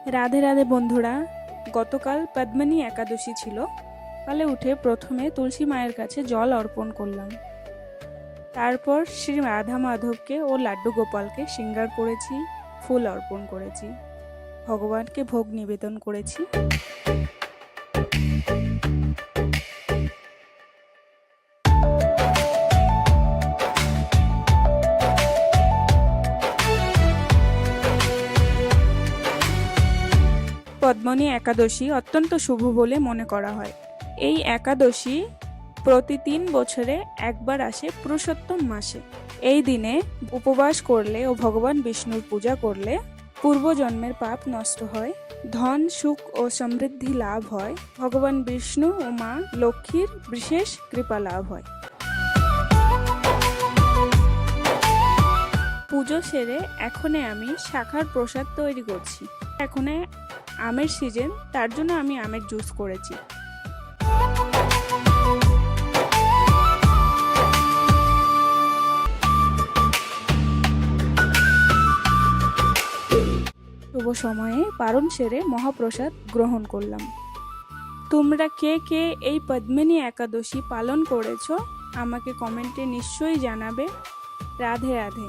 রাধে রাধে বন্ধুরা, গতকাল পদ্মিনী একাদশী ছিল। সকালে উঠে প্রথমে তুলসী মায়ের কাছে জল অর্পণ করলাম। তারপর শ্রী রাধা মাধবকে ও লাড্ডু গোপালকে শৃঙ্গার করেছি, ফুল অর্পণ করেছি, ভগবানকে ভোগ নিবেদন করেছি। পদ্মিনী একাদশী অত্যন্ত শুভ বলে মনে করা হয়। এই একাদশী প্রতি 3 বছরে একবার আসে পুরুষোত্তম মাসে। এই দিনে উপবাস করলে ও ভগবান বিষ্ণুর পূজা করলে পূর্বজন্মের পাপ নষ্ট হয়, ধন সুখ ও সমৃদ্ধি লাভ হয়, ভগবান বিষ্ণু ও মা লক্ষ্মীর বিশেষ কৃপা লাভ হয়। পুজো সেরে এখনে আমি শাখার প্রসাদ তৈরি করছি। এখনে আমের সিজন, তার জন্য আমি আমের জুস করেছি। শুভ সময়ে পারণ সেরে মহাপ্রসাদ গ্রহণ করলাম। তোমরা কে কে এই পদ্মিনী একাদশী পালন করেছো আমাকে কমেন্টে নিশ্চয়ই জানাবে। রাধে রাধে।